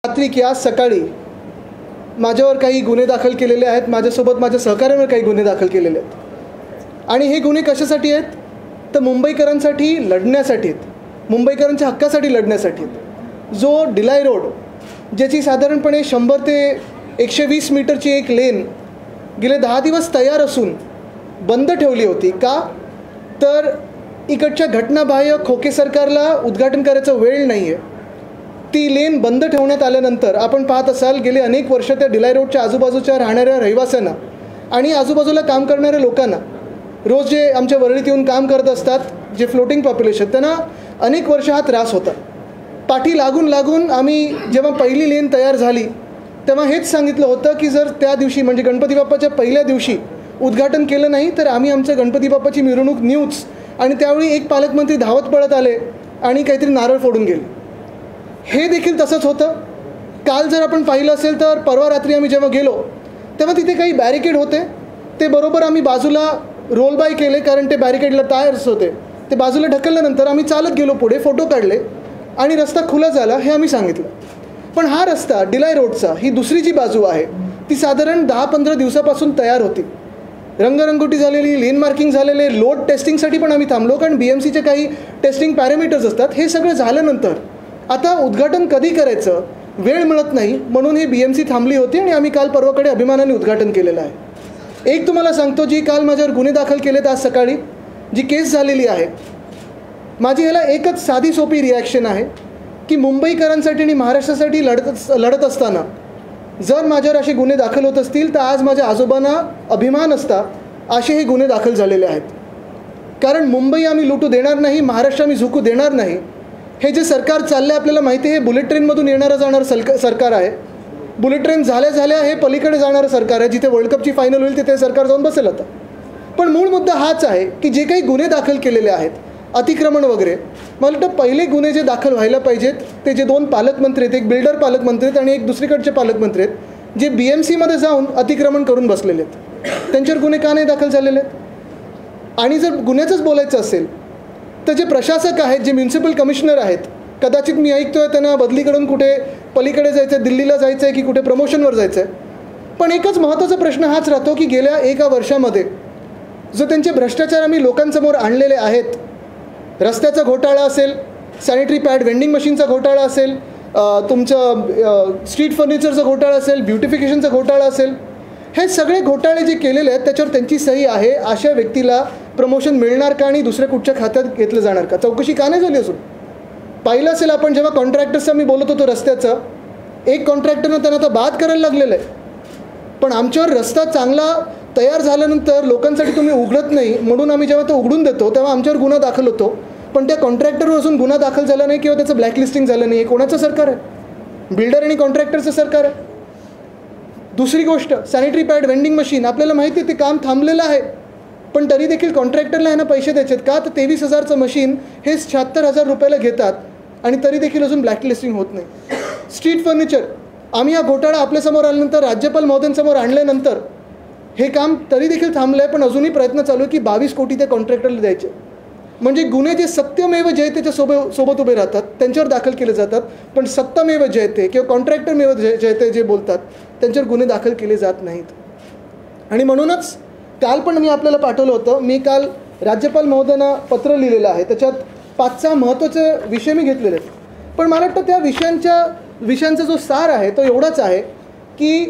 रात्री की आज सकाळी माझ्यावर काही गुन्हे दाखल केलेले आहेत, माझ्यासोबत माझ्या सहकाऱ्यांवर काही गुन्हे दाखल केलेले आहेत. आणि हे गुन्हे कशासाठी आहेत तर मुंबईकरांसाठी लढण्यासाठी आहेत, मुंबईकरांच्या हक्कासाठी लढण्यासाठी आहेत. जो डिलाय रोड ज्याची साधारणपणे 100 ते 120 मीटरची एक लेन गेले 10 दिवस तयार असून बंद ठेवली होती का तर इकडच्या घटनाबाह्य खोके सरकारला उद्घाटन करायचं वेळ नाही आहे. ती लेन बंद ठेवण्यात आल्यानंतर आपण पाहत असाल गेले अनेक वर्ष त्या डिलाय रोडच्या आजूबाजूच्या राहणाऱ्या रहिवाशांना आणि आजूबाजूला काम करणाऱ्या लोकांना, रोज जे आमच्या वरळीत येऊन काम करत असतात जे फ्लोटिंग पॉप्युलेशन, त्यांना अनेक वर्ष हा त्रास होता. पाठी लागून लागून आम्ही जेव्हा पहिली लेन तयार झाली तेव्हा हेच सांगितलं होतं की जर त्या दिवशी म्हणजे गणपती बाप्पाच्या पहिल्या दिवशी उद्घाटन केलं नाही तर आम्ही आमचं गणपती बाप्पाची मिरवणूक नेऊच. आणि त्यावेळी एक पालकमंत्री धावत पळत आले आणि काहीतरी नारळ फोडून गेले. हे देखील तसंच होतं. काल जर आपण पाहिलं असेल तर परवा रात्री आम्ही जेव्हा गेलो तेव्हा तिथे काही बॅरिकेड होते, ते बरोबर आम्ही बाजूला रोल बाय केले कारण ते बॅरिकेडला टायर्स होते. ते बाजूला ढकलल्यानंतर आम्ही चालत गेलो पुढे, फोटो काढले आणि रस्ता खुला झाला हे आम्ही सांगितलं. पण हा रस्ता डिलाय रोडचा ही दुसरी जी बाजू आहे ती साधारण 10-15 दिवसापासून तयार होती, रंगरंगोटी झालेली, लेन मार्किंग झालेले, लोड टेस्टिंगसाठी पण आम्ही थांबलो कारण BMCचे काही टेस्टिंग पॅरामीटर्स असतात. हे सगळं झाल्यानंतर आता उद्घाटन कधी करायचं वेळ मिळत नाही म्हणून ही BMC थांबली होती आणि आम्ही काल परवाकडे अभिमानाने उद्घाटन केलेलं आहे. एक तुम्हाला सांगतो, जी काल माझ्यावर गुन्हे दाखल केलेत आज सकाळी जी केस झालेली आहे, माझी ह्याला एकच साधी सोपी रिॲक्शन आहे की मुंबईकरांसाठी आणि महाराष्ट्रासाठी लढत असताना जर माझ्यावर असे गुन्हे दाखल होत असतील तर आज माझ्या आजोबांना अभिमान असता असे हे गुन्हे दाखल झालेले आहेत. कारण मुंबई आम्ही लुटू देणार नाही, महाराष्ट्र आम्ही झुकू देणार नाही. हे जे सरकार चाललं आहे आपल्याला माहिती आहे, हे बुलेट ट्रेनमधून येणारं जाणारं सरकार आहे. बुलेट ट्रेन झाल्या हे पलीकडे जाणारं सरकार आहे. जिथे वर्ल्ड कपची फायनल होईल तिथे सरकार जाऊन बसेल आता. पण मूळ मुद्दा हाच आहे की जे काही गुन्हे दाखल केलेले आहेत, अतिक्रमण वगैरे, मला वाटतं पहिले गुन्हे जे दाखल व्हायला पाहिजेत ते जे 2 पालकमंत्री आहेत, एक बिल्डर पालकमंत्री आहेत आणि एक दुसरीकडचे पालकमंत्री आहेत जे BMCमध्ये जाऊन अतिक्रमण करून बसलेले आहेत, त्यांच्यावर गुन्हे का नाही दाखल झालेले आहेत. आणि जर गुन्ह्याचंच बोलायचं असेल तर जे प्रशासक आहेत, जे म्युन्सिपल कमिशनर आहेत, कदाचित मी ऐकतोय त्यांना बदलीकडून कुठे पलीकडे जायचं आहे, दिल्लीला जायचं आहे की कुठे प्रमोशनवर जायचं आहे. पण एकच महत्त्वाचा प्रश्न हाच राहतो की गेल्या 1 वर्षामध्ये जो त्यांचे भ्रष्टाचार आम्ही लोकांसमोर आणलेले आहेत, रस्त्याचा घोटाळा असेल, सॅनिटरी पॅड वेंडिंग मशीनचा घोटाळा असेल, तुमचं स्ट्रीट फर्निचरचा घोटाळा असेल, ब्युटिफिकेशनचा घोटाळा असेल, हे सगळे घोटाळे जे केलेले आहेत त्याच्यावर त्यांची सही आहे. अशा व्यक्तीला प्रमोशन मिळणार का आणि दुसऱ्या कुठच्या खात्यात घेतलं जाणार का, चौकशी का नाही झाली असून. पाहिलं असेल आपण जेव्हा कॉन्ट्रॅक्टर्सचा मी बोलत होतो रस्त्याचं, एक कॉन्ट्रॅक्टरनं त्यांना आता बाद करायला लागलेलं आहे. पण आमच्यावर रस्ता चांगला तयार झाल्यानंतर लोकांसाठी तुम्ही उघडत नाही म्हणून आम्ही जेव्हा तो उघडून देतो तेव्हा आमच्यावर गुन्हा दाखल होतो. पण त्या कॉन्ट्रॅक्टरवर अजून गुन्हा दाखल झाला नाही किंवा त्याचं ब्लॅकलिस्टिंग झालं नाही. हे कोणाचं सरकार आहे? बिल्डर आणि कॉन्ट्रॅक्टरचं सरकार आहे. दुसरी गोष्ट, सॅनिटरी पॅड वेंडिंग मशीन, आपल्याला माहिती आहे ते काम थांबलेलं आहे पण तरी देखील कॉन्ट्रॅक्टरला ह्यांना पैसे द्यायचे का तर 23,000चं मशीन हे 76,000 रुपयाला घेतात आणि तरी देखील अजून ब्लॅकलिस्टिंग होत नाही. स्ट्रीट फर्निचर, आम्ही हा घोटाळा आपल्यासमोर आल्यानंतर राज्यपाल महोदयांसमोर आणल्यानंतर हे काम तरी देखील थांबलं आहे पण अजूनही प्रयत्न चालू आहे की 22 कोटी त्या कॉन्ट्रॅक्टरला द्यायचे. म्हणजे गुन्हे जे सत्यमेव जयतेच्या सोबत उभे राहतात त्यांच्यावर दाखल केले जातात, पण सत्तामेव जयते किंवा कॉन्ट्रॅक्टरमेव जयते जे बोलतात त्यांच्यावर गुन्हे दाखल केले जात नाहीत. आणि म्हणूनच काल पण मी आपल्याला पाठवलं होतं, मी काल राज्यपाल महोदयांना पत्र लिहिलेलं आहे, त्याच्यात 5 महत्त्वाचे विषय मी घेतलेले आहेत. पण मला वाटतं त्या विषयांचा जो सार आहे तो एवढाच आहे की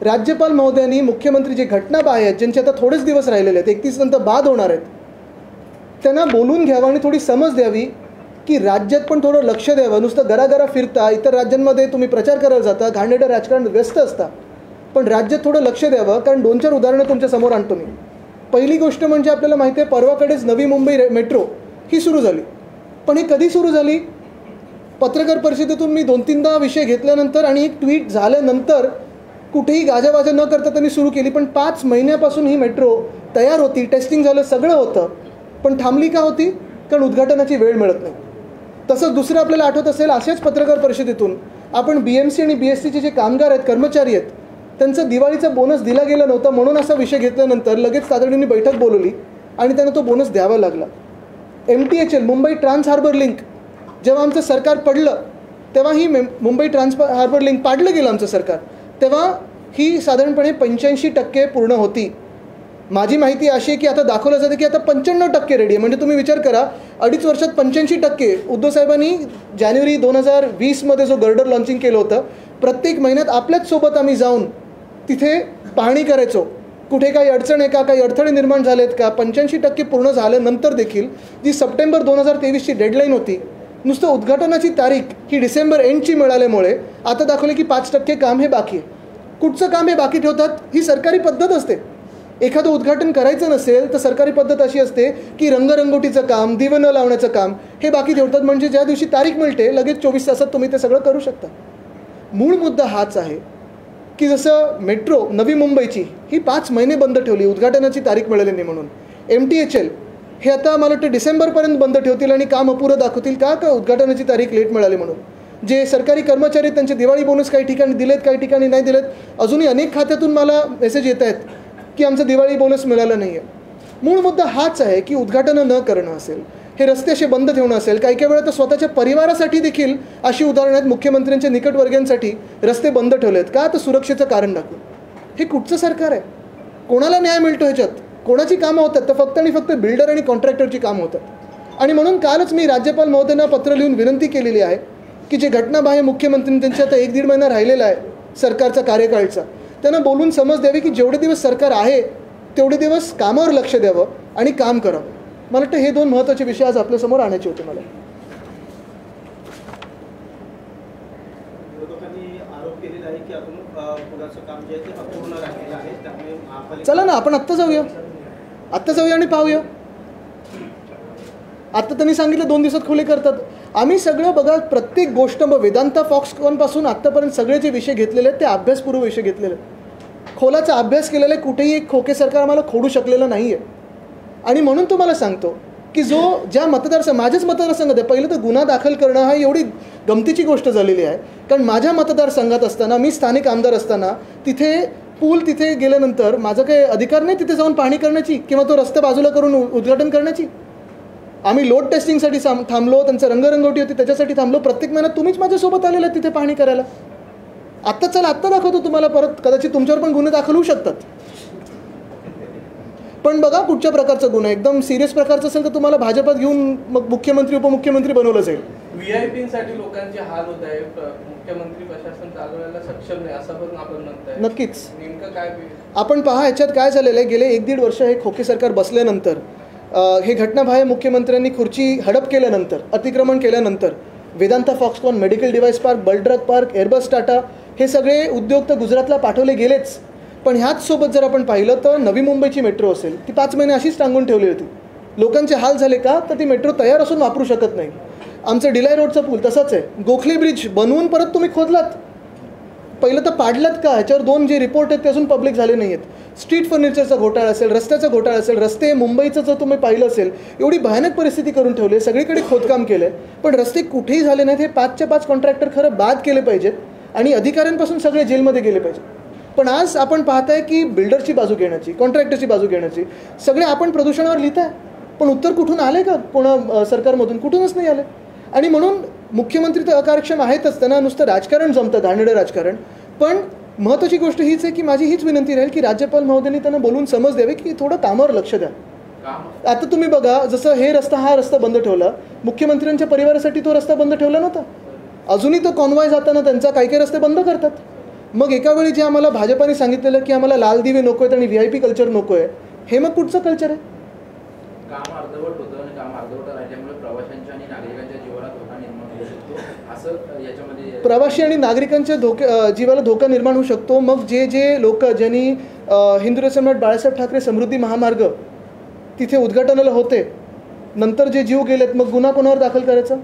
राज्यपाल महोदयांनी मुख्यमंत्री जे घटनाबाह्य आहेत, ज्यांचे आता थोडेच दिवस राहिलेले आहेत, 31 नंतर बाद होणार आहेत, त्यांना बोलून घ्यावं आणि थोडी समज द्यावी की राज्यात पण थोडं लक्ष द्यावं. नुसतं घराघरा फिरता, इतर राज्यांमध्ये तुम्ही प्रचार करायला जाता, घाणेरडं राजकारण व्यस्त असता, पण राज्यात थोडं लक्ष द्यावं. कारण 2-4 उदाहरणं तुमच्यासमोर आणतो मी. पहिली गोष्ट म्हणजे आपल्याला माहिती आहे परवाकडेच नवी मुंबई मेट्रो ही सुरू झाली. पण ही कधी सुरू झाली? पत्रकार परिषदेतून मी 2-3दा विषय घेतल्यानंतर आणि एक ट्विट झाल्यानंतर कुठेही गाजावाजा न करता त्यांनी सुरू केली. पण 5 महिन्यापासून ही मेट्रो तयार होती, टेस्टिंग झालं, सगळं होतं, पण थांबली का होती? कारण उद्घाटनाची वेळ मिळत नाही. तसंच दुसरं आपल्याला आठवत असेल, अशाच पत्रकार परिषदेतून आपण BMC आणि BSTचे जे कामगार आहेत, कर्मचारी आहेत, त्यांचं दिवाळीचा बोनस दिला गेला नव्हता म्हणून असा विषय घेतल्यानंतर लगेच तातडीने बैठक बोलवली आणि त्यांना तो बोनस द्यावा लागला. MTHL Mumbai trans harbour link जेव्हा आमचं सरकार पडलं तेव्हा ही मुंबई हार्बर लिंक पाडलं गेलं आमचं सरकार, तेव्हा ही साधारणपणे 85% पूर्ण होती. माझी माहिती अशी आहे की आता दाखवलं जातं की आता 95% रेडी आहे. म्हणजे तुम्ही विचार करा, 2.5 वर्षात 85%. उद्धव साहेबांनी जानेवारी 2020मध्ये जो गर्डर लॉन्चिंग केलं होतं, प्रत्येक महिन्यात आपल्याच सोबत आम्ही जाऊन तिथे पाहणी करायचो, कुठे काही अडचण आहे का, काही अडथळे निर्माण झालेत का. 85% पूर्ण झाल्यानंतर देखील जी सप्टेंबर 2023ची डेडलाईन होती, नुसतं उद्घाटनाची तारीख ही डिसेंबर एंडची मिळाल्यामुळे आता दाखवले की 5% काम हे बाकी आहे. कुठचं काम हे बाकी ठेवतात? ही सरकारी पद्धत असते. एखादं उद्घाटन करायचं नसेल तर सरकारी पद्धत अशी असते की रंगरंगोटीचं काम, दिवे न लावण्याचं काम हे बाकी ठेवतात. म्हणजे ज्या दिवशी तारीख मिळते लगेच 24 तासात तुम्ही ते सगळं करू शकता. मूळ मुद्दा हाच आहे की जसं मेट्रो नवी मुंबईची ही 5 महिने बंद ठेवली उद्घाटनाची तारीख मिळाली नाही म्हणून. MTHL हे आता मला वाटतं डिसेंबरपर्यंत बंद ठेवतील आणि काम अपुरं दाखवतील का उद्घाटनाची तारीख लेट मिळाली म्हणून. जे सरकारी कर्मचारी त्यांचे दिवाळी बोनस काही ठिकाणी दिलेत, काही ठिकाणी नाही दिलेत. अजूनही अनेक खात्यातून मला मेसेज येत आहेत की आमचं दिवाळी बोनस मिळालं नाही आहे. मूळ मुद्दा हाच आहे की उद्घाटनं न करणं असेल, हे रस्ते असे बंद ठेवणं असेल, काही काही वेळा तर स्वतःच्या परिवारासाठी देखील अशी उदाहरणं आहेत, मुख्यमंत्र्यांच्या निकटवर्गीयांसाठी रस्ते बंद ठेवलेत का, तर सुरक्षेचं कारण दाखवून. हे कुठचं सरकार आहे? कोणाला न्याय मिळतो ह्याच्यात? कोणाची कामं होतात? तर फक्त आणि फक्त बिल्डर आणि कॉन्ट्रॅक्टरची कामं होतात. आणि म्हणून कालच मी राज्यपाल महोदयांना पत्र लिहून विनंती केलेली आहे की जे घटनाबाह्य मुख्यमंत्री त्यांचे आता 1-1.5 महिना राहिलेला आहे सरकारचा कार्यकाळचा, त्यांना बोलून समज द्यावी की जेवढे दिवस सरकार आहे तेवढे दिवस कामावर लक्ष द्यावं आणि काम करावं. मला वाटतं हे 2 महत्त्वाचे विषय आज आपल्यासमोर आणायचे होते. मला चला ना आपण आत्ता जाऊया आणि पाहूया. आत्ता त्यांनी सांगितलं 2 दिवसात खुले करतात. आम्ही सगळं बघा, प्रत्येक गोष्ट वेदांता फॉक्सकॉनपासून आत्तापर्यंत सगळे जे विषय घेतलेले आहेत ते अभ्यासपूर्व विषय घेतलेले आहेत. खोलाचा अभ्यास केलेला आहे. कुठेही एक खोके सरकार आम्हाला खोडू शकलेलं नाही आहे. आणि म्हणून तुम्हाला सांगतो की ज्या माझ्याच मतदारसंघात आहे, पहिलं तर गुन्हा दाखल करणं हा एवढी गमतीची गोष्ट झालेली आहे. कारण माझ्या मतदारसंघात असताना, मी स्थानिक आमदार असताना, तिथे पूल तिथे गेल्यानंतर माझं काही अधिकार नाही तिथे जाऊन पाहणी करण्याची किंवा तो रस्ता बाजूला करून उद्घाटन करण्याची. आम्ही लोड टेस्टिंगसाठी थांबलो, त्यांचं रंगरंगोटी होती त्याच्यासाठी थांबलो. प्रत्येक महिन्यात तुम्हीच माझ्यासोबत आलेला तिथे पाहणी करायला. आत्ता चला आत्ता दाखवतो तुम्हाला परत. कदाचित तुमच्यावर पण गुन्हे दाखल होऊ शकतात. पण बघा कुठच्या प्रकारचा गुन्हा, एकदम सिरियस प्रकारचा असेल तर तुम्हाला भाजपात घेऊन मग मुख्यमंत्री उपमुख्यमंत्री बनवलं जाईल. व्हीआयपींसाठी लोकांचे हाल होत आहे, मुख्यमंत्री प्रशासन चालवायला सक्षम नाही असं पण आपण म्हणताय. नक्कीच. नेमकं काय आपण पहा, ह्याच्यात काय झालेलं आहे, गेले 1-1.5 वर्ष हे खोके सरकार बसल्यानंतर, हे घटनाबाह्य मुख्यमंत्र्यांनी खुर्ची हडप केल्यानंतर, अतिक्रमण केल्यानंतर, Vedanta Foxconn, medical device park, bulk drug park, Airbus Tata हे सगळे उद्योग तर गुजरातला पाठवले गेलेच. पण ह्याच सोबत जर आपण पाहिलं तर नवी मुंबईची मेट्रो असेल, ती 5 महिने अशीच टांगून ठेवली होती. लोकांचे हाल झाले का, तर ती मेट्रो तयार असून वापरू शकत नाही. आमचं डिलाय रोडचा पूल तसंच आहे. गोखले ब्रिज बनवून परत तुम्ही खोदलात, पहिलं तर पाडलात का, ह्याच्यावर 2 जे रिपोर्ट आहेत ते अजून पब्लिक झाले नाही आहेत. स्ट्रीट फर्निचरचा घोटाळा असेल, रस्त्याचा घोटाळा असेल, रस्ते मुंबईचं जर तुम्ही पाहिलं असेल, एवढी भयानक परिस्थिती करून ठेवली आहे. सगळीकडे खोदकाम केलं आहे पण रस्ते कुठेही झाले नाहीत. हे 5च्या 5 कॉन्ट्रॅक्टर खरं बाद केले पाहिजेत आणि अधिकाऱ्यांपासून सगळे जेलमध्ये गेले पाहिजे. पण आज आपण पाहताय की बिल्डरची बाजू घेण्याची, कॉन्ट्रॅक्टरची बाजू घेण्याची, सगळे आपण प्रदूषणावर लिहिताय पण उत्तर कुठून आले का कोणा सरकारमधून? कुठूनच नाही आले. आणि म्हणून मुख्यमंत्री तर अकार्यक्षम आहेतच, त्यांना नुसतं राजकारण जमतं, घाणेरडं राजकारण. पण महत्त्वाची गोष्ट हीच आहे की माझी हीच विनंती राहील की राज्यपाल महोदयांनी त्यांना बोलून समज द्यावे की थोडं कामावर लक्ष द्या. आता तुम्ही बघा, जसं हा रस्ता बंद ठेवला, मुख्यमंत्र्यांच्या परिवारासाठी तो रस्ता बंद ठेवला नव्हता. अजूनही तो कॉन्वॉय जाताना त्यांचा काही रस्ते बंद करतात. मग एका वेळी जे आम्हाला भाजपाने सांगितलेलं की आम्हाला लाल दिवे नको आहेत आणि VIP कल्चर नको आहे, हे मग कुठचं कल्चर आहे? काम अर्धवट होतं आणि काम अर्धवट राहिल्यामुळे प्रवाशांच्या आणि नागरिकांच्या जीवाला धोका निर्माण होऊ शकतो, असं याच्यामध्ये. प्रवासी आणि नागरिकांच्या जीवाला धोका निर्माण होऊ शकतो. मग जे लोक ज्यांनी हिंदू सम्राट बाळासाहेब ठाकरे समृद्धी महामार्ग तिथे उद्घाटनाला होते, नंतर जे जीव गेलेत, मग गुन्हा कोणावर दाखल करायचा?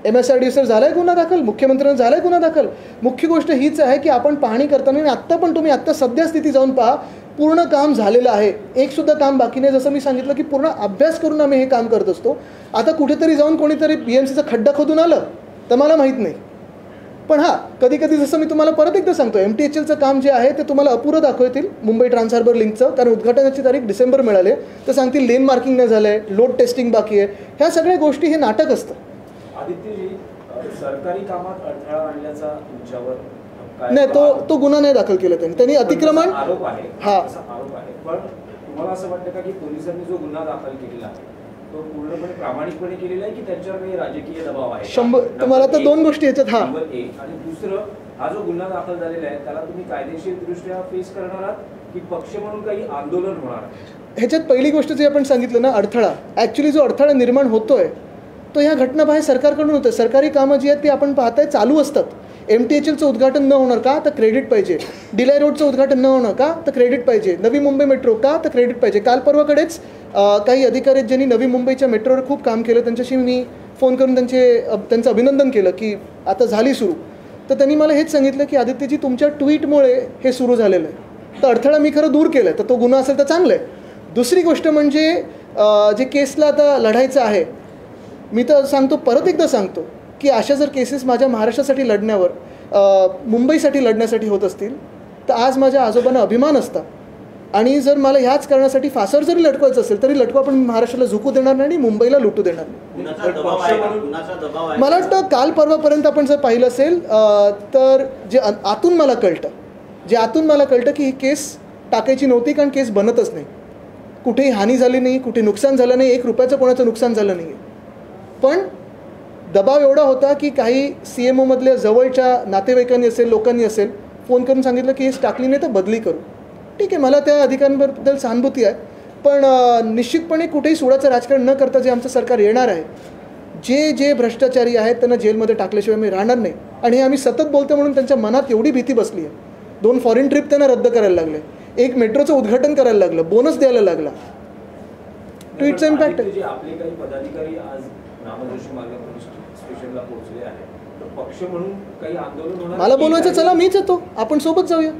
MSRDCवर झाला आहे गुन्हा दाखल, मुख्यमंत्र्यांना झाला आहे गुन्हा दाखल. मुख्य गोष्ट हीच आहे की आपण पाहणी करताना, आणि आत्ता पण तुम्ही आत्ता सध्या स्थिती जाऊन पहा, पूर्ण काम झालेलं आहे, एकसुद्धा काम बाकी नाही. जसं मी सांगितलं की पूर्ण अभ्यास करून आम्ही हे काम करत असतो. आता कुठेतरी जाऊन कोणीतरी BMCचा खड्डा खोदून आलं तर मला माहीत नाही. पण हां, कधी कधी जसं मी तुम्हाला परत एकदा सांगतो, MTHLचं काम जे आहे ते तुम्हाला अपुरं दाखवतील मुंबई ट्रान्स हार्बर लिंकचं, कारण उद्घाटनाची तारीख डिसेंबर मिळाले तर सांगतील लेन मार्किंग नाही झालं आहे, लोड टेस्टिंग बाकी आहे. ह्या सगळ्या गोष्टी हे नाटक असतं. आदित्यजी, सरकारी कामात अडथळा आणल्याचा तुमच्यावर नाही, तो गुन्हा नाही दाखल केला त्यांनी अतिक्रमण आरोप आहे. हा आरोप आहे. पण तुम्हाला असं वाटतं का की पोलिसांनी जो गुन्हा दाखल केलेला आहे तो पूर्णपणे प्रामाणिकपणे केलेला आहे की त्यांच्यावर काही राजकीय दबाव आहे? 100 तुम्हाला आता दोन गोष्टी याच्यात. हा, आणि दुसरं, हा जो गुन्हा दाखल झालेला आहे त्याला तुम्ही कायदेशीर दृष्ट्या फेस करणार आहात की पक्ष म्हणून काही आंदोलन होणार? ह्याच्यात पहिली गोष्ट जे आपण सांगितलं ना, अडथळा, ॲक्च्युली जो अडथळा निर्माण होतोय तो ह्या घटनाबाहेर सरकारकडून होतं. सरकारी कामं जी आहेत ती आपण पाहताय चालू असतात. MTHLचं उद्घाटन न होणार का, तर क्रेडिट पाहिजे. डिलाय रोडचं उद्घाटन न होणार का, तर क्रेडिट पाहिजे. नवी मुंबई मेट्रो का, तर क्रेडिट पाहिजे. काल परवाकडेच काही अधिकारी आहेत ज्यांनी नवी मुंबईच्या मेट्रोवर खूप काम केलं, त्यांच्याशी मी फोन करून त्यांचं अभिनंदन केलं की आता झाली सुरू. तर त्यांनी मला हेच सांगितलं की आदित्यजी तुमच्या ट्विटमुळे हे सुरू झालेलं आहे, तर अडथळा मी खरं दूर केला आहे, तर तो गुन्हा असेल तर चांगलं आहे. दुसरी गोष्ट म्हणजे जे केसला आता लढायचं आहे, मी तर सांगतो, परत एकदा सांगतो की अशा जर केसेस माझ्या महाराष्ट्रासाठी लढण्यावर, मुंबईसाठी लढण्यासाठी होत असतील तर आज माझ्या आजोबांना अभिमान असता. आणि जर मला ह्याच कारणासाठी फासावर जरी लटकवायचं असेल तरी लटकवा, पण महाराष्ट्राला झुकू देणार नाही आणि मुंबईला लुटू देणार नाही. मला वाटतं काल परवापर्यंत आपण जर पाहिलं असेल तर जे आतून मला कळतं की ही केस टाकायची नव्हती, कारण केस बनतच नाही, कुठेही हानी झाली नाही, कुठे नुकसान झालं नाही, 1 रुपयाचं कोणाचं नुकसान झालं नाही. पण दबाव एवढा होता की काही CMO मधल्या जवळच्या नातेवाईकांनी असेल, लोकांनी असेल, फोन करून सांगितलं की केस टाकली नाही तर बदली करू. ठीक आहे, मला त्या अधिकाऱ्यांबद्दल सहानुभूती आहे, पण निश्चितपणे कुठेही सुडाचं राजकारण न करता जे आमचं सरकार येणार आहे, जे भ्रष्टाचारी आहेत त्यांना जेलमध्ये टाकल्याशिवाय मी राहणार नाही. आणि हे आम्ही सतत बोलतो म्हणून त्यांच्या मनात एवढी भीती बसली आहे. 2 फॉरेन ट्रिप त्यांना रद्द करायला लागले, 1 मेट्रोचं उद्घाटन करायला लागलं, बोनस द्यायला लागला. ट्विटचा इम्पॅक्ट आहे. आपले काही पदाधिकारी आज नामजोशी मार्ग स्टेशनला पोहोचले आहेत, तर पक्ष म्हणून काही आंदोलन होणार? मला बोलवायचं, चला मीच येतो, आपण सोबत जाऊया.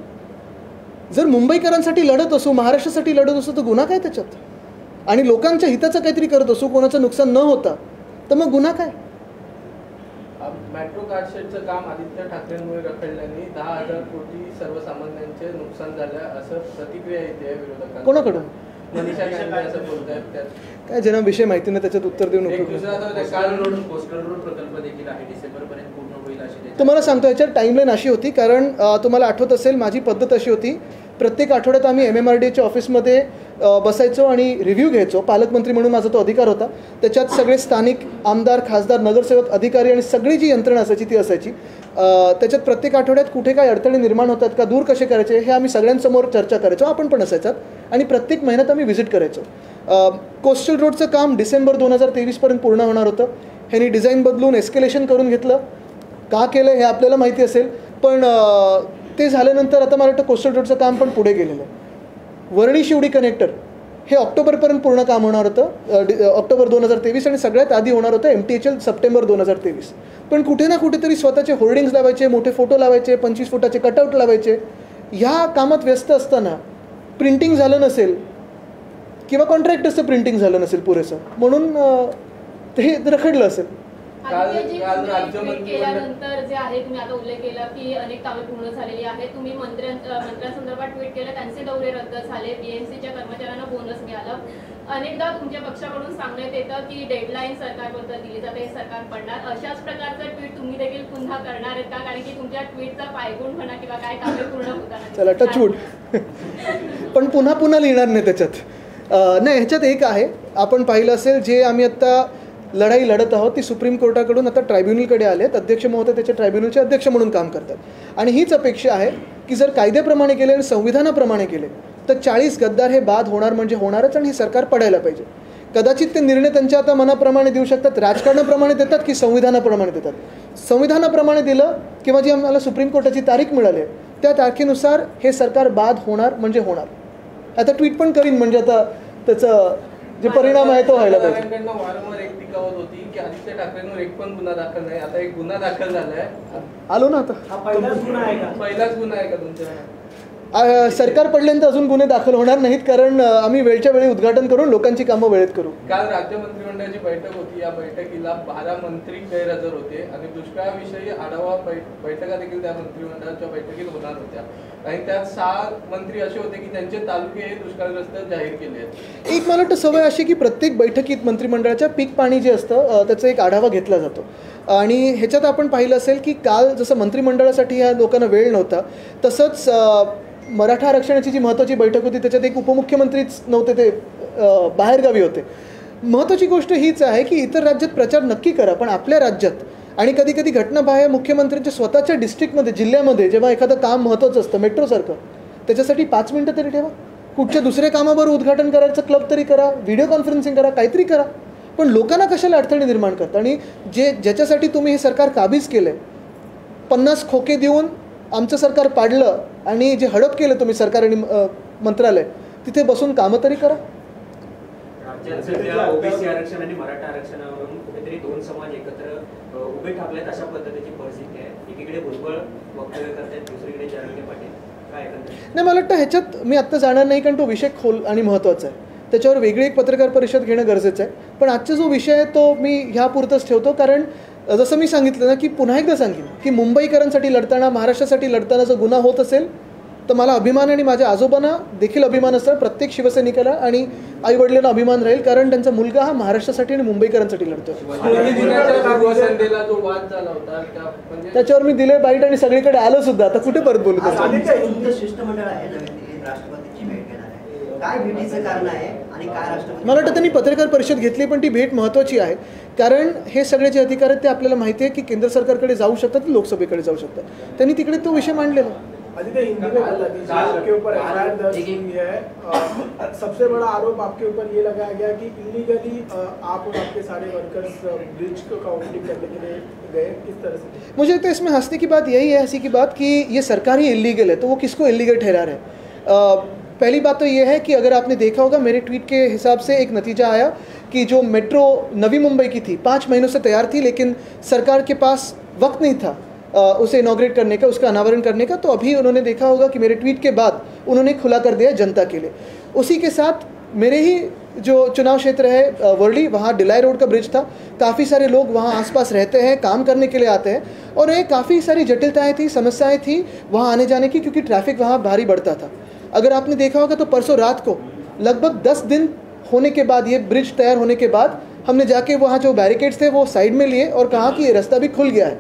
जर मुंबईकरांसाठी लढत असू, महाराष्ट्रासाठी लढत असू, तर गुन्हा काय त्याच्यात? आणि लोकांच्या हिताचं काहीतरी करत असू, कोणाचं नुकसान न होता, तर मग गुन्हा काय? मेट्रो कारशेडचं काम आदित्य ठाकरेंमुळे रखडल्याने 10,000 कोटी सर्वसामान्यांचे नुकसान झालं असं प्रतिक्रिया येते विरोधकांना. कोणाकडून? मनीषा गांधी असं बोलतायत. काय ज्यांना विषय माहिती नाही त्याच्यात उत्तर देऊन उपयोग. कोस्टल रोड प्रकल्प देखील आहे, डिसेंबरपर्यंत पूर्ण होईल अशी. तुम्हाला सांगतो, याच्यात टाईमलाईन अशी होती, कारण तुम्हाला आठवत असेल माझी पद्धत अशी होती, प्रत्येक आठवड्यात आम्ही MMRDAच्या ऑफिसमध्ये बसायचो आणि रिव्ह्यू घ्यायचो. पालकमंत्री म्हणून माझा तो अधिकार होता. त्याच्यात सगळे स्थानिक आमदार, खासदार, नगरसेवक, अधिकारी आणि सगळी जी यंत्रणा असायची ती असायची. त्याच्यात प्रत्येक आठवड्यात कुठे काय अडथळे निर्माण होतात का, दूर कसे करायचे, हे आम्ही सगळ्यांसमोर चर्चा करायचो. आपण पण असायचात आणि प्रत्येक महिन्यात आम्ही व्हिजिट करायचो. कोस्टल रोडचं काम डिसेंबर 2023पर्यंत पूर्ण होणार होतं. ह्यांनी डिझाईन बदलून एस्केलेशन करून घेतलं. का केलं हे आपल्याला माहिती असेल, पण ते झाल्यानंतर आता मला वाटतं कोस्टल रोडचं काम पण पुढे गेलेलं आहे. वर्णी शिवडी कनेक्टर हे ऑक्टोबरपर्यंत पूर्ण काम होणार होतं, ऑक्टोबर 2023, आणि सगळ्यात आधी होणार होतं MTHL सप्टेंबर 2023. पण कुठे ना कुठेतरी स्वतःचे होर्डिंग्स लावायचे, मोठे फोटो लावायचे, 25 फुटाचे कटआउट लावायचे. ह्या कामात व्यस्त असताना प्रिंटिंग झालं नसेल किंवा कॉन्ट्रॅक्टर्सचं प्रिंटिंग झालं नसेल पुरेसं, म्हणून ते रखडलं असेल. केल्यानंतर जे आहे, तुम्ही आता उल्लेख केला की अनेक कामे पूर्ण झालेली आहेत, तुम्ही मंत्र्यांसंदर्भात ट्विट केलं, त्यांचे दौरे रद्द झाले, BMCच्या कर्मचाऱ्यांना बोनस मिळालं. अनेकदा तुमच्या पक्षाकडून सांगण्यात येतं की डेडलाईन सरकारबद्दल दिली जाते, हे सरकार पडणार. अशाच प्रकारचं ट्विट तुम्ही देखील पुन्हा करणार आहेत का? कारण की तुमच्या ट्विटचा पायगुण म्हणा किंवा काय कामे पूर्ण होताना. चला टचवूड. पण पुन्हा लिहिणार नाही त्याच्यात. नाही, ह्याच्यात एक आहे, आपण पाहिलं असेल, जे आम्ही आत्ता लढाई लढत आहोत ती सुप्रीम कोर्टाकडून आता ट्रायब्युनलकडे आले आहेत. अध्यक्ष महोदय त्याच्या ट्रायब्युनलचे अध्यक्ष म्हणून काम करतात. आणि हीच अपेक्षा आहे की जर कायद्याप्रमाणे केले आणि संविधानाप्रमाणे केले तर 40 गद्दार हे बाद होणार म्हणजे होणारच, आणि हे सरकार पडायला पाहिजे. कदाचित ते निर्णय त्यांच्या आता मनाप्रमाणे देऊ शकतात, राजकारणाप्रमाणे देतात की संविधानाप्रमाणे देतात. संविधानाप्रमाणे दिलं किंवा जी आम्हाला सुप्रीम कोर्टाची तारीख मिळाली आहे त्या तारखेनुसार हे सरकार बाद होणार म्हणजे होणार. आता ट्विट पण करीन, म्हणजे आता त्याचं जे परिणाम आहे तो व्हायला पाहिजे. वारंवार एक टिकावत होती की आदित्य ठाकरेंवर एक पण गुन्हा दाखल नाही, आता एक गुन्हा दाखल झालाय. आलो ना आता. पहिलाच गुन्हा आहे का तुमच्या? सरकार पडल्यानंतर अजून गुन्हे दाखल होणार नाहीत, कारण आम्ही वेळच्या वेळी उद्घाटन करून लोकांची कामं वेळेत करू. काल राज्य मंत्रिमंडळाची बैठक होती. या बैठकीला 12 मंत्री गैरहजर होते आणि दुष्काळाविषयी आढावा बैठका देखील त्या मंत्रिमंडळाच्या बैठकीत होणार होत्या आणि त्यात 6 मंत्री असे होते की त्यांचे तालुके हे दुष्काळग्रस्त जाहीर केले आहेत. एक मला वाटतं सवय अशी की प्रत्येक बैठकीत मंत्रिमंडळाच्या पीक पाणी जे असतं त्याचा एक आढावा घेतला जातो. आणि ह्याच्यात आपण पाहिलं असेल की काल जसं मंत्रिमंडळासाठी ह्या लोकांना वेळ नव्हता, तसंच मराठा आरक्षणाची जी महत्त्वाची बैठक होती त्याच्यात एक उपमुख्यमंत्रीच नव्हते, ते बाहेरगावी होते. महत्त्वाची गोष्ट हीच आहे की इतर राज्यात प्रचार नक्की करा, पण आपल्या राज्यात आणि कधी कधी घटनाबाह्य मुख्यमंत्र्यांच्या स्वतःच्या डिस्ट्रिक्टमध्ये, जिल्ह्यामध्ये जेव्हा एखादं काम महत्त्वाचं असतं मेट्रोसारखं, त्याच्यासाठी 5 मिनटं तरी ठेवा. कुठच्या दुसऱ्या कामाबरोबर उद्घाटन करायचं क्लब तरी करा, व्हिडिओ कॉन्फरन्सिंग करा, काहीतरी करा. पण लोकांना कशाला अडथळे निर्माण करता. आणि ज्याच्यासाठी तुम्ही हे सरकार काबीज केलं आहे, 50 खोके देऊन आमचं सरकार पाडलं आणि जे हडप केलं तुम्ही सरकार आणि मंत्रालय, तिथे बसून कामं तरी करा. राज्यात सध्या ओबीसी आरक्षण आणि मराठा आरक्षणावरून कुठेतरी 2 समाज एकत्र उभे ठाकलेत अशा पद्धतीची परिस्थिती आहे. एकीकडे भुजबळ वक्तव्य करतात, दुसरीकडे जरांगे पाटील. काय नाही, मला वाटतं ह्याच्यात मी आत्ता जाणार नाही, कारण तो विषय खोल आणि महत्त्वाचा आहे. त्याच्यावर वेगळी एक पत्रकार परिषद घेणं गरजेचं आहे. पण आजचा जो विषय आहे तो मी ह्यापुरतंच ठेवतो, कारण जसं मी सांगितलं ना की पुन्हा एकदा सांगेन की मुंबईकरांसाठी लढताना, महाराष्ट्रासाठी लढताना जर गुन्हा होत असेल तर मला अभिमान आणि माझ्या आजोबांना देखील अभिमान असतात, प्रत्येक शिवसैनिकाला आणि आईवडिलांना अभिमान राहील, कारण त्यांचा मुलगा हा महाराष्ट्रासाठी आणि मुंबईकरांसाठी लढतो. त्याच्यावर मी दिले बाईट आणि सगळीकडे आलं सुद्धा. आता कुठे परत बोलू? मला वाटतं त्यांनी पत्रकार परिषद घेतली, पण ती भेट महत्त्वाची आहे, कारण हे सगळे जे अधिकार आहेत ते आपल्याला माहिती आहे की केंद्र सरकारकडे जाऊ शकतात, लोकसभेकडे जाऊ शकतात. त्यांनी तिकडे तो विषय मांडलेला. आपके ऊपर एफआईआर दर्ज हुई है. सबसे बड़ा आरोप आपके ऊपर ये लगाया गया कि इलीगली आप और आपके सारे वर्कर्स ब्रिज को काउंटिंग करने के लिए गए. किस तरह से? मुझे लगता है इसमें हंसने की बात यही है, हंसी की बात कि ये सरकार ही इलीगल है, तो वो किसको इलीगल ठहरा रहे हैं. पहली बात तो ये है कि अगर आपने देखा होगा मेरे ट्वीट के हिसाब से एक नतीजा आया कि जो मेट्रो नवी मुंबई की थी 5 महीनों से तैयार थी, लेकिन सरकार के पास वक्त नहीं था उसे इनॉग्रेट करने का, उसका अनावरण करने का. तो अभी उन्होंने देखा होगा कि मेरे ट्वीट के बाद उन्होंने खुला कर दिया जनता के लिए. उसी के साथ मेरे ही जो चुनाव क्षेत्र है वर्ली, वहाँ डिलाई रोड का ब्रिज था. काफ़ी सारे लोग वहाँ आसपास रहते हैं, काम करने के लिए आते हैं, और ये काफ़ी सारी जटिलताएँ थी, समस्याएँ थी वहाँ आने जाने की, क्योंकि ट्रैफिक वहाँ भारी बढ़ता था. अगर आपने देखा होगा तो परसों रात को लगभग 10 दिन होने के बाद, ये ब्रिज तैयार होने के बाद, हमने जाके वहाँ जो बैरिकेड्स थे वो साइड में लिए और कहा कि ये रास्ता भी खुल गया है.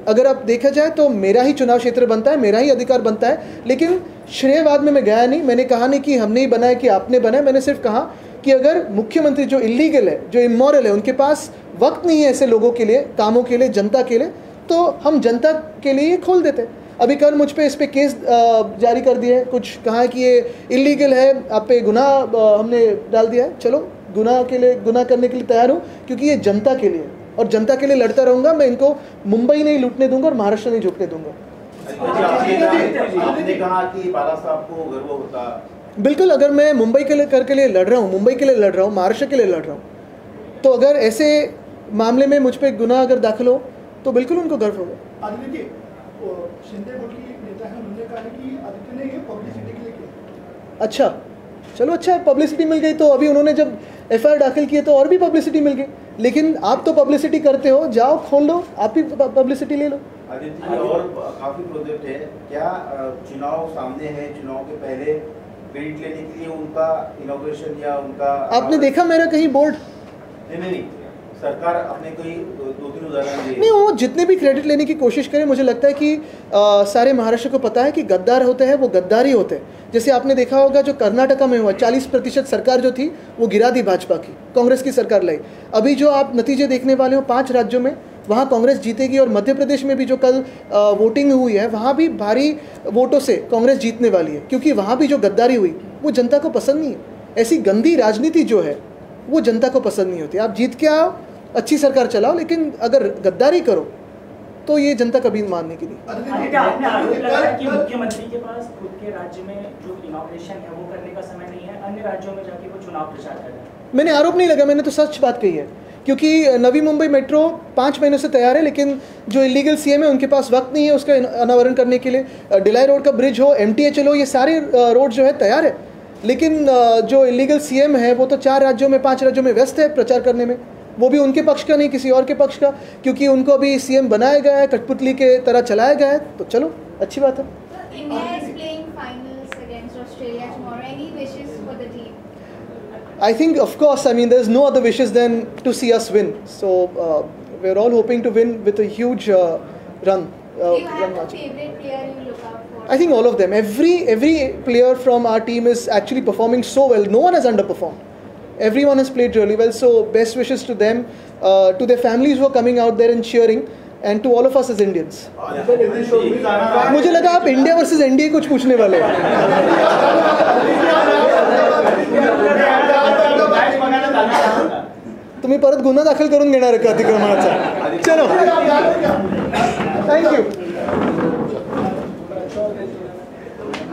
अगर आप देखा जाए तो मेरा ही चुनाव क्षेत्र बनता है, मेरा ही अधिकार बनता है, लेकिन श्रेयवाद में मैं गया नहीं. मैंने कहा नहीं कि हमने ही बनाया कि आपने बनाया. मैंने सिर्फ कहा कि अगर मुख्यमंत्री जो इलीगल है, जो इमोरल है, उनके पास वक्त नहीं है ऐसे लोगों के लिए, कामों के लिए, जनता के लिए, तो हम जनता के लिए ये खोल देते. अभी कल मुझ पे इस पे केस जारी कर दिए, कुछ कहा है कि ये इलीगल है, आप पे गुनाह हमने डाल दिया है. चलो, गुनाह करने के लिए तैयार हूँ, क्योंकि ये जनता के लिए, और जनता के लिए लड़ता रहूँगा. मैं इनको मुंबई नहीं लूटने दूंगा और महाराष्ट्र नहीं झुकने दूंगा. आपने कहा कि बाला साहब को गर्व होता. बिल्कुल, अगर मैं मुंबई के लिए लड़ रहा हूँ, मुंबई के लिए लड़ रहा हूँ, महाराष्ट्र के लिए लड़ रहा हूँ, तो अगर ऐसे मामले में मुझ पर गुनाह अगर दाखिल हो तो बिल्कुल उनको गर्व होगा. शिंदे गुट की नेता है, उन्होंने कहा कि आदित्य ने ये पब्लिसिटी के लिए किया. अच्छा, चलो, अच्छा, पब्लिसिटी मिल गई. तो अभी उन्होंने जब एफआईआर दाखिल किए तो और भी पब्लिसिटी मिल गई. लेकिन आप तो पब्लिसिटी करते हो, जाओ खोल लो, आप भी पब्लिसिटी ले लो. आदित्य जी, और काफी प्रोजेक्ट है क्या? चुनाव सामने है, चुनाव के पहले क्रेडिट लेने के लिए उनका इनॉग्रेशन या उनका, आपने देखा मेरा कहीं बोर्ड? नहीं, सरकार अपने कोई 2-3 उदाहरण नहीं, वो जितने भी क्रेडिट लेने की कोशिश करें, मुझे लगता है कि सारे महाराष्ट्र को पता है कि गद्दार होते हैं वो गद्दारी होते हैं. जैसे आपने देखा होगा जो कर्नाटका में हुआ, 40% सरकार जो थी वो गिरा दी भाजपा की, कांग्रेस की सरकार लाई. अभी जो आप नतीजे देखने वाले हो 5 राज्यों में, वहाँ कांग्रेस जीतेगी. और मध्य प्रदेश में भी जो कल वोटिंग हुई है, वहाँ भी भारी वोटों से कांग्रेस जीतने वाली है, क्योंकि वहाँ भी जो गद्दारी हुई वो जनता को पसंद नहीं है. ऐसी गंदी राजनीति जो है वो जनता को पसंद नहीं होती. आप जीत के आओ, अच्छी सरकार चलाओ, लेकिन अगर गद्दारी करो तो ये जनता कभी मानने की नहीं. आपने आरोप लगाया कि मुख्यमंत्री के पास खुद के राज्य में जो इनॉग्रेशन है वो करने का समय नहीं है, अन्य राज्यों में जाके वो चुनाव प्रचार कर रहे हैं. मैंने आरोप नहीं लगा, मैंने तो सच बात कही है क्योंकि नवी मुंबई मेट्रो 5 महीनों से तैयार है, लेकिन जो इलीगल सीएम है उनके पास वक्त नहीं है उसका अनावरण करने के लिए। डिलाई रोड का ब्रिज हो, MTHL हो, ये सारे रोड जो है तैयार है, लेकिन जो इलीगल सीएम है वो तो 4 राज्यों में 5 राज्यों में व्यस्त है प्रचार करने में, वो भी उनके पक्ष का नहीं किसी और के पक्ष का, क्योंकि उनको अभी सीएम बनाया गया है, कठपुतली के तरह चलाया गया है। तो चलो अच्छी बात है। India is playing finals against Australia tomorrow. Any wishes for the team? I think, of course, I mean, there's no other wishes than to see us win. So we're all hoping to win with a huge run. Do you have a favorite player you look out for? I think all of them. Every player from our team is actually performing so well. No one has underperformed. Everyone has played really well. So best wishes to them, to their families who are coming out there and cheering, and to all of us as Indians. मुझे लगा आप India versus NDA कुछ पूछने वाले हैं। तुम्ही परत गुन्हा दाखल करून घेणार का अतिक्रमणाचा? चलो, थँक्यू.